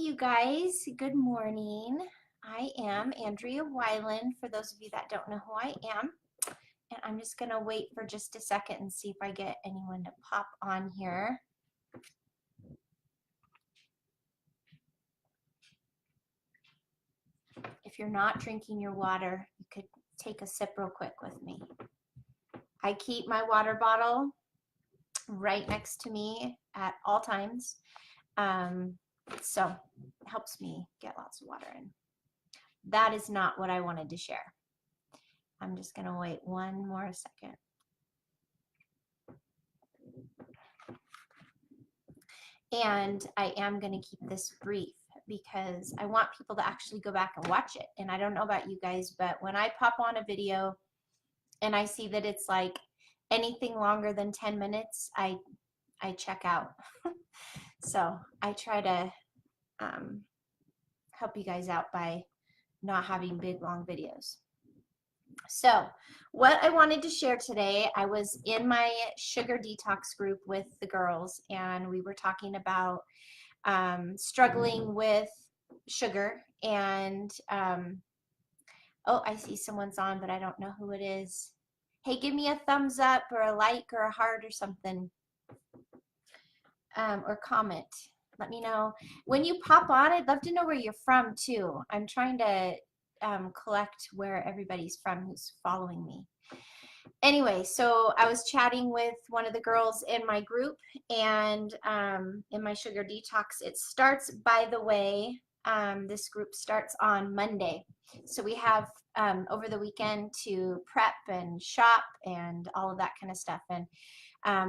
you guys. Good morning. I am Andrea Wyland, for those of you that don't know who I am. And I'm just going to wait for just a second and see if I get anyone to pop on here. If you're not drinking your water, you could take a sip real quick with me. I keep my water bottle right next to me at all times. So it helps me get lots of water in. That is not what I wanted to share. I'm just going to wait one more second. And I am going to keep this brief because I want people to actually go back and watch it. And I don't know about you guys, but when I pop on a video and I see that it's like anything longer than 10 minutes, I check out. So I try to help you guys out by not having big, long videos. So what I wanted to share today, I was in my sugar detox group with the girls, and we were talking about struggling with sugar. And oh, I see someone's on, but I don't know who it is. Hey, give me a thumbs up or a like or a heart or something, or comment. Let me know. When you pop on, I'd love to know where you're from too. I'm trying to collect where everybody's from who's following me. Anyway, so I was chatting with one of the girls in my group, and in my sugar detox, it starts, by the way, this group starts on Monday. So we have over the weekend to prep and shop and all of that kind of stuff. And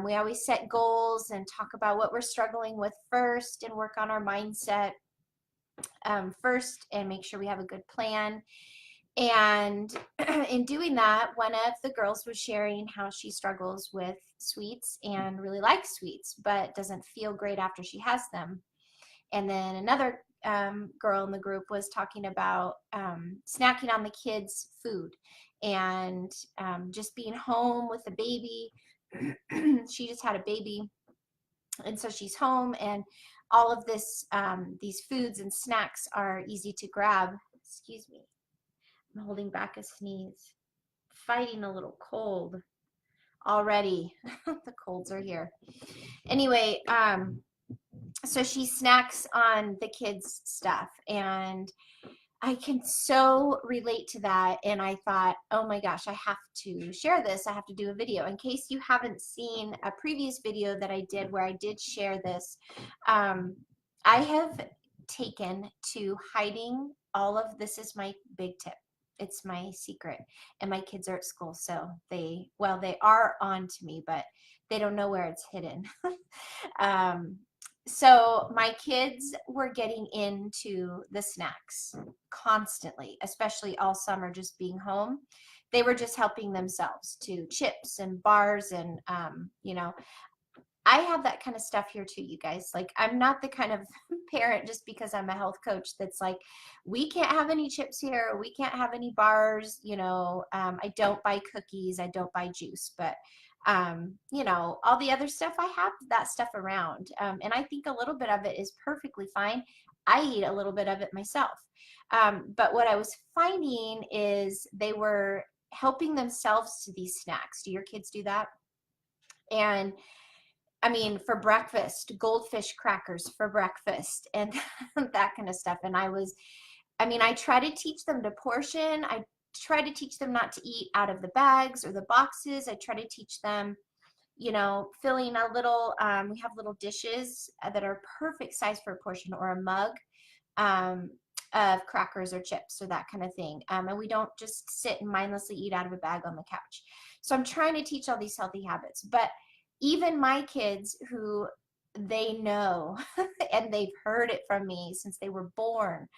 we always set goals and talk about what we're struggling with first and work on our mindset first and make sure we have a good plan. And in doing that, one of the girls was sharing how she struggles with sweets and really likes sweets, but doesn't feel great after she has them. And then another girl in the group was talking about snacking on the kids' food and just being home with the baby. She just had a baby, and so she's home, and all of this, these foods and snacks are easy to grab. Excuse me. I'm holding back a sneeze. Fighting a little cold already. The colds are here. Anyway, so she snacks on the kids' stuff, and I can so relate to that. And I thought, oh my gosh, I have to share this. I have to do a video. In case you haven't seen a previous video that I did where I did share this, I have taken to hiding all of this. Is my big tip. It's my secret. And my kids are at school, so they are on to me, but they don't know where it's hidden. So my kids were getting into the snacks constantly, especially all summer, just being home. They were just helping themselves to chips and bars, and you know, I have that kind of stuff here too, you guys. Like, I'm not the kind of parent, just because I'm a health coach, that's like, we can't have any chips here, or we can't have any bars, you know. I don't buy cookies, I don't buy juice, but you know, all the other stuff, I have that stuff around. And I think a little bit of it is perfectly fine. I eat a little bit of it myself. But what I was finding is they were helping themselves to these snacks. Do your kids do that? And I mean, for breakfast, goldfish crackers for breakfast and that kind of stuff. And I try to teach them to portion. I try to teach them not to eat out of the bags or the boxes. I try to teach them, you know, filling a little, we have little dishes that are perfect size for a portion, or a mug of crackers or chips or that kind of thing. And we don't just sit and mindlessly eat out of a bag on the couch. So I'm trying to teach all these healthy habits. But even my kids, who they know and they've heard it from me since they were born,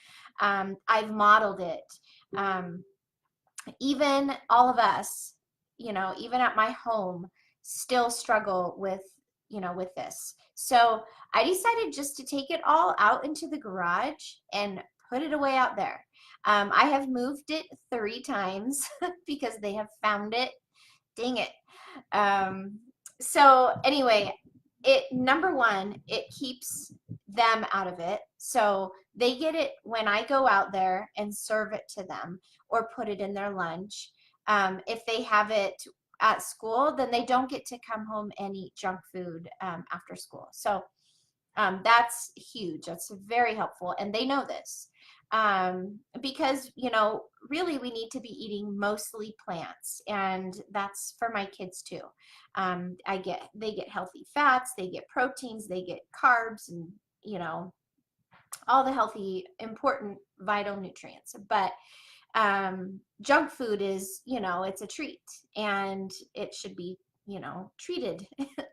I've modeled it. Even all of us, you know, even at my home, still struggle with, you know, with this. So I decided just to take it all out into the garage and put it away out there. I have moved it 3 times because they have found it. Dang it. So anyway, number one, it keeps them out of it. So they get it when I go out there and serve it to them or put it in their lunch. If they have it at school, then they don't get to come home and eat junk food after school. So that's huge. That's very helpful. And they know this because, you know, really we need to be eating mostly plants. And that's for my kids too. They get healthy fats, they get proteins, they get carbs, and, you know, all the healthy, important, vital nutrients. But junk food is, you know, it's a treat and it should be, you know, treated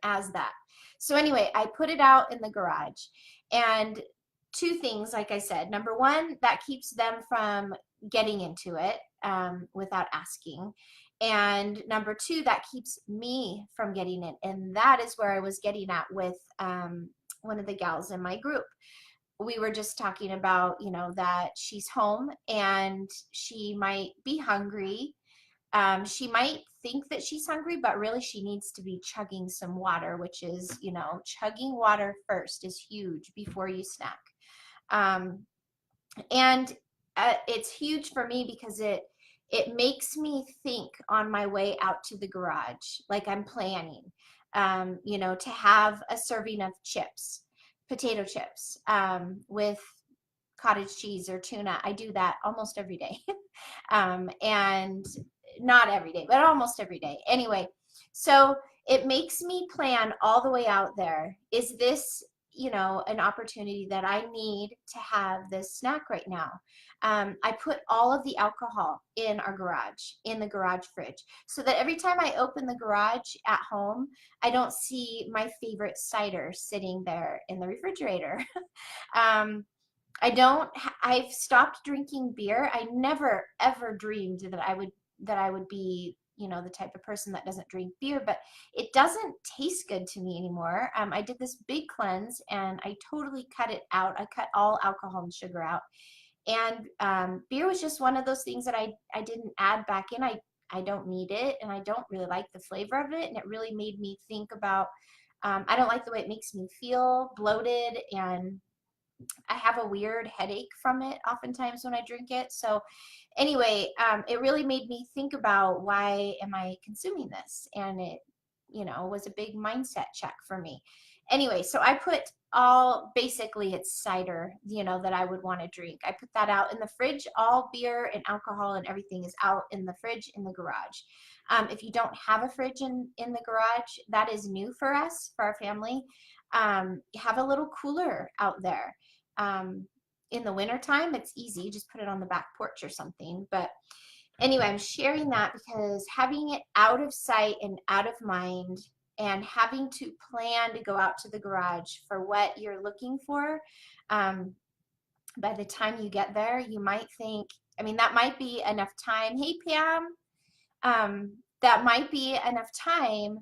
as that. So anyway, I put it out in the garage, and two things, like I said. Number one, that keeps them from getting into it without asking. And number two, that keeps me from getting it. And that is where I was getting at with one of the gals in my group. We were just talking about, you know, that she's home and she might be hungry. She might think that she's hungry, but really she needs to be chugging some water, which is, you know, chugging water first is huge before you snack. And it's huge for me because it makes me think on my way out to the garage, like I'm planning, you know, to have a serving of chips, potato chips, with cottage cheese or tuna. I do that almost every day. And not every day, but almost every day. Anyway, so it makes me plan all the way out there. Is this, you know, an opportunity that I need to have this snack right now? I put all of the alcohol in our garage, in the garage fridge, so that every time I open the garage at home, I don't see my favorite cider sitting there in the refrigerator. I've stopped drinking beer. I never ever dreamed that I would be, you know, the type of person that doesn't drink beer, but it doesn't taste good to me anymore. I did this big cleanse and I totally cut it out. I cut all alcohol and sugar out. And beer was just one of those things that I didn't add back in. I don't need it, and I don't really like the flavor of it. And it really made me think about, I don't like the way it makes me feel, bloated, and I have a weird headache from it oftentimes when I drink it. So anyway, it really made me think about, why am I consuming this? And it, you know, was a big mindset check for me. Anyway, so I put basically it's cider, you know, that I would want to drink. I put that out in the fridge. All beer and alcohol and everything is out in the fridge in the garage. If you don't have a fridge in the garage, that is new for us, for our family. Have a little cooler out there. In the wintertime, it's easy. Just put it on the back porch or something. But anyway, I'm sharing that because having it out of sight and out of mind, and having to plan to go out to the garage for what you're looking for, by the time you get there, you might think, I mean, that might be enough time. Hey, Pam. That might be enough time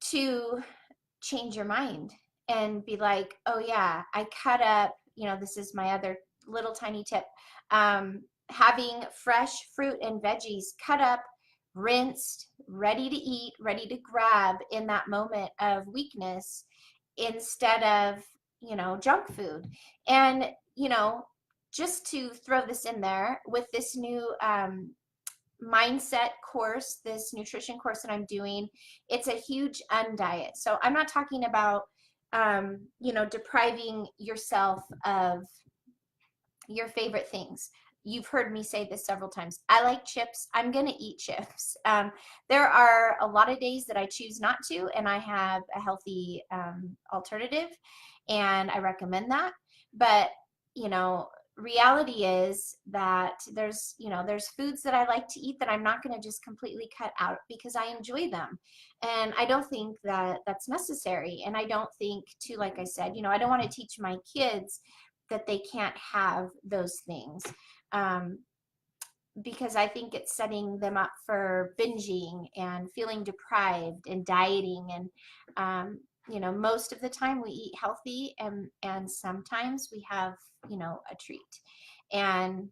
to change your mind and be like, oh yeah, I cut up, you know, this is my other little tiny tip. Having fresh fruit and veggies cut up, rinsed, ready to eat, ready to grab in that moment of weakness, instead of, you know, junk food. And, you know, just to throw this in there, with this new mindset course, this nutrition course that I'm doing, it's a huge undiet. So I'm not talking about, you know, depriving yourself of your favorite things. You've heard me say this several times. I like chips. I'm going to eat chips. There are a lot of days that I choose not to, and I have a healthy alternative, and I recommend that. But, you know, reality is that there's foods that I like to eat that I'm not going to just completely cut out because I enjoy them. And I don't think that that's necessary. And I don't think, too, like I said, you know, I don't want to teach my kids that they can't have those things, because I think it's setting them up for binging and feeling deprived and dieting. And you know, most of the time we eat healthy, and sometimes we have, you know, a treat. And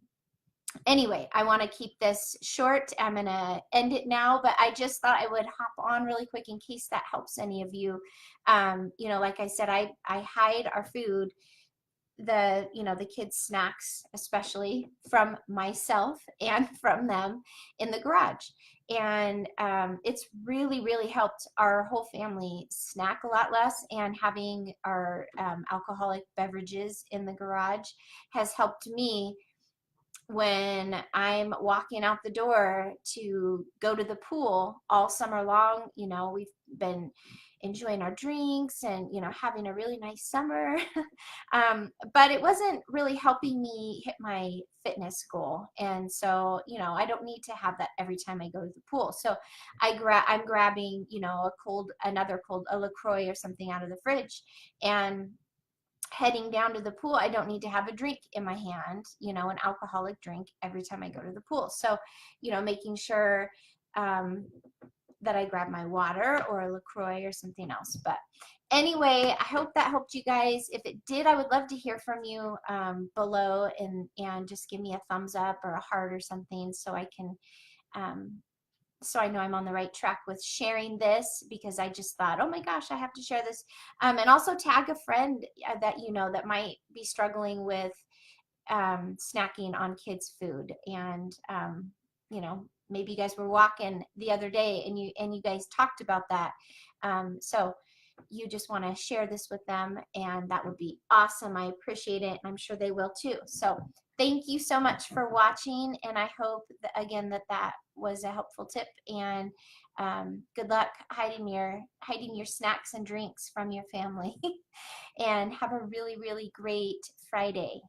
Anyway, I want to keep this short. I'm going to end it now, but I just thought I would hop on really quick in case that helps any of you. You know, like I said, I hide our food, the kids' snacks, especially from myself and from them in the garage. And it's really helped our whole family snack a lot less. And having our alcoholic beverages in the garage has helped me when I'm walking out the door to go to the pool all summer long. You know, we've been enjoying our drinks and, you know, having a really nice summer. But it wasn't really helping me hit my fitness goal. And so, you know, I don't need to have that every time I go to the pool. So I'm grabbing, you know, a LaCroix or something out of the fridge, and heading down to the pool, I don't need to have a drink in my hand, you know, an alcoholic drink every time I go to the pool. So, you know, making sure that I grab my water or a LaCroix or something else. But anyway, I hope that helped you guys. If it did, I would love to hear from you below, and just give me a thumbs up or a heart or something, so I can so I know I'm on the right track with sharing this, because I just thought, oh my gosh, I have to share this. And also tag a friend that you know that might be struggling with snacking on kids' food. And you know, maybe you guys were walking the other day and you guys talked about that. So you just want to share this with them, and that would be awesome. I appreciate it, and I'm sure they will too. So thank you so much for watching, and I hope that, again, that was a helpful tip. And good luck hiding your snacks and drinks from your family. And have a really great Friday.